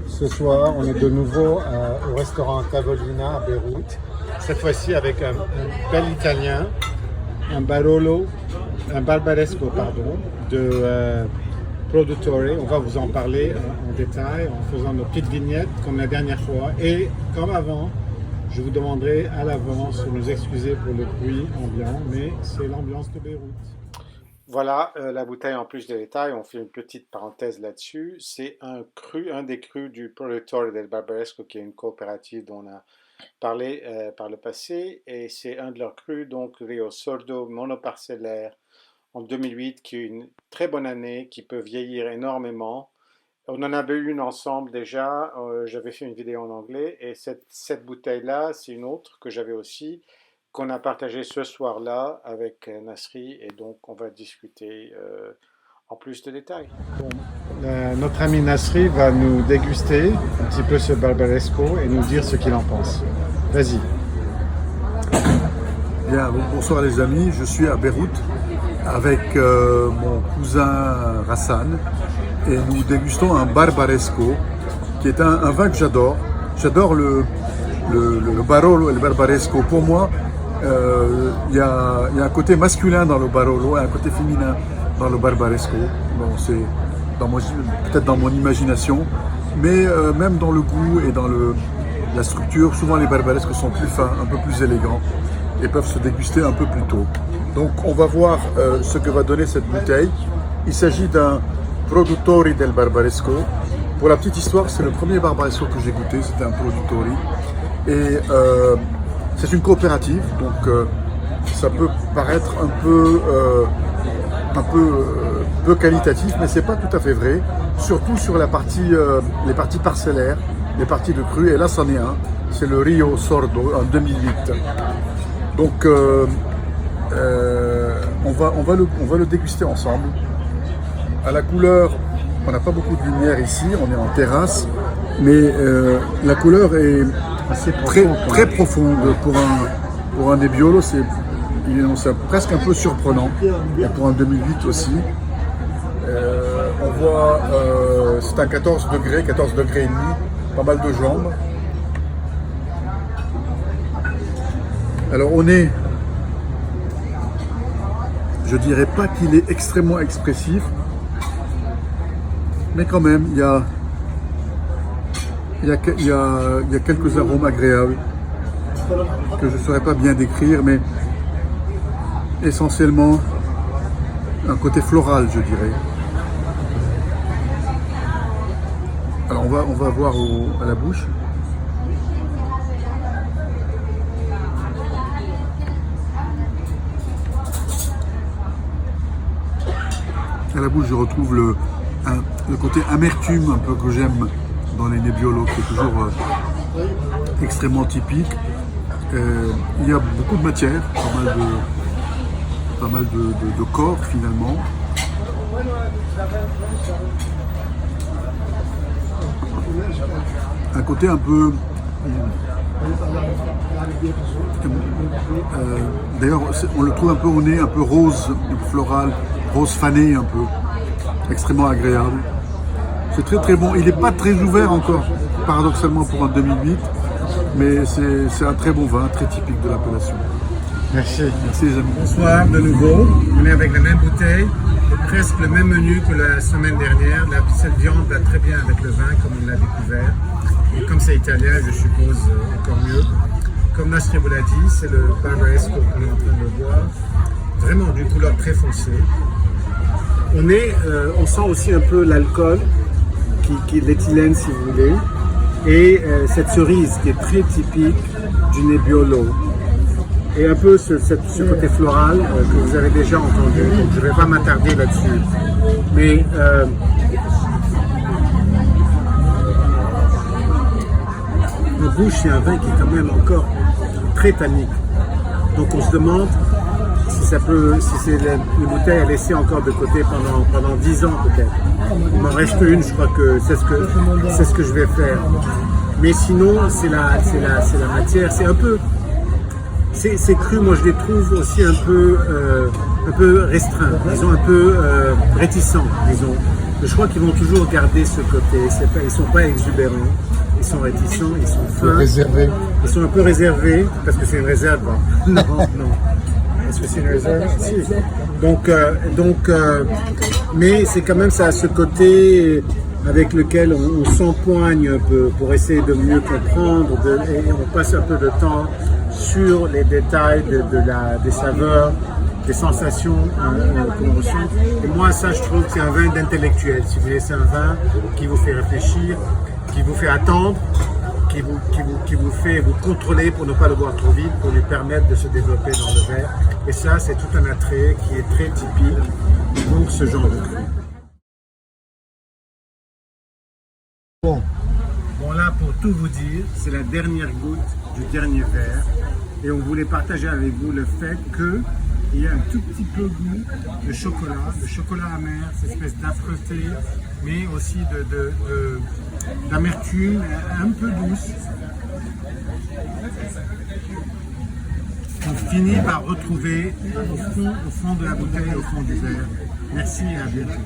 Ce soir, on est de nouveau au restaurant Tavolina à Beyrouth. Cette fois-ci avec un bel italien, un barbaresco, pardon, de Produttore. On va vous en parler en détail en faisant nos petites vignettes comme la dernière fois. Et comme avant, je vous demanderai à l'avance de nous excuser pour le bruit ambiant, mais c'est l'ambiance de Beyrouth. Voilà la bouteille en plus de détails, on fait une petite parenthèse là-dessus. C'est un cru, un des crus du Produttore del Barbaresco, qui est une coopérative dont on a parlé par le passé. Et c'est un de leurs crus, donc Rio Sordo monoparcellaire en 2008, qui est une très bonne année, qui peut vieillir énormément. On en avait une ensemble déjà, j'avais fait une vidéo en anglais, et cette bouteille-là, c'est une autre que j'avais aussi, qu'on a partagé ce soir-là avec Nasri, et donc on va discuter en plus de détails. Bon, notre ami Nasri va nous déguster un petit peu ce Barbaresco et nous dire ce qu'il en pense. Vas-y. Bien, bonsoir les amis, je suis à Beyrouth avec mon cousin Hassan et nous dégustons un Barbaresco qui est un vin que j'adore. J'adore le Barolo et le Barbaresco. Pour moi, il y a un côté masculin dans le Barolo et un côté féminin dans le Barbaresco. Bon, c'est peut-être dans mon imagination, mais même dans le goût et dans la structure, souvent les Barbarescos sont plus fins, un peu plus élégants et peuvent se déguster un peu plus tôt. Donc on va voir ce que va donner cette bouteille. Il s'agit d'un Produttore del Barbaresco. Pour la petite histoire, c'est le premier Barbaresco que j'ai goûté, c'était un Produttore. Et c'est une coopérative, donc ça peut paraître un peu qualitatif, mais c'est pas tout à fait vrai. Surtout sur les parties parcellaires, les parties de cru. Et là, c'en est un. C'est le Rio Sordo en 2008. Donc on va le déguster ensemble. À la couleur, on n'a pas beaucoup de lumière ici, on est en terrasse, mais la couleur est assez très profonde pour un Nebbiolo, c'est presque un peu surprenant, et pour un 2008 aussi. On voit, c'est un 14 degrés et demi, pas mal de jambes. Alors je dirais pas qu'il est extrêmement expressif, mais quand même, il y a quelques arômes agréables que je ne saurais pas bien décrire, mais essentiellement un côté floral, je dirais. Alors on va voir à la bouche. À la bouche, je retrouve le côté amertume un peu que j'aime dans les Nebbiolo, qui est toujours extrêmement typique. Il y a beaucoup de matière, pas mal de corps finalement. Un côté un peu... D'ailleurs, on le trouve un peu au nez, un peu rose, floral, rose fané un peu. Extrêmement agréable. C'est très très bon. Il n'est pas très ouvert encore, paradoxalement pour un 2008, mais c'est un très bon vin, très typique de l'appellation. Merci. Merci les amis. Bonsoir de nouveau. On est avec la même bouteille, presque le même menu que la semaine dernière. Cette viande va très bien avec le vin, comme on l'a découvert. Et comme c'est italien, je suppose encore mieux. Comme Nasri vous l'a dit, c'est le Barbaresco qu'on est en train de boire. Vraiment d'une couleur très foncée. On sent aussi un peu l'alcool, l'éthylène si vous voulez, et cette cerise qui est très typique du Nebbiolo. Et un peu ce côté floral que vous avez déjà entendu, donc je ne vais pas m'attarder là-dessus. Mais en bouche, c'est un vin qui est quand même encore très tannique. Donc on se demande si c'est une bouteille à laisser encore de côté pendant 10 ans peut-être. Il m'en reste une, je crois que c'est ce que je vais faire. Mais sinon, c'est la matière, c'est un peu... Ces crus, moi je les trouve aussi un peu restreints, disons un peu réticents, disons. je crois qu'ils vont toujours garder ce côté. Ils ne sont pas exubérants, ils sont réticents, ils sont fins. Réservé. Ils sont un peu réservés, parce que c'est une réserve. Non, non. Est-ce que c'est une réserve? Si. Mais c'est quand même ça, ce côté avec lequel on s'empoigne un peu pour essayer de mieux comprendre, et on passe un peu de temps sur les détails des saveurs, des sensations qu'on ressent. Et moi, ça, je trouve que c'est un vin d'intellectuel. Si vous voulez, c'est un vin qui vous fait réfléchir, qui vous fait attendre, qui vous fait vous contrôler pour ne pas le boire trop vite, pour lui permettre de se développer dans le verre. Et ça, c'est tout un attrait qui est très typique pour ce genre de vin. Bon, là, pour tout vous dire, c'est la dernière goutte du dernier verre. Et on voulait partager avec vous le fait qu'il y a un tout petit peu goût de chocolat amer, cette espèce d'âpreté, mais aussi d'amertume un peu douce. On finit par retrouver au fond de la bouteille, au fond du verre. Merci et à bientôt.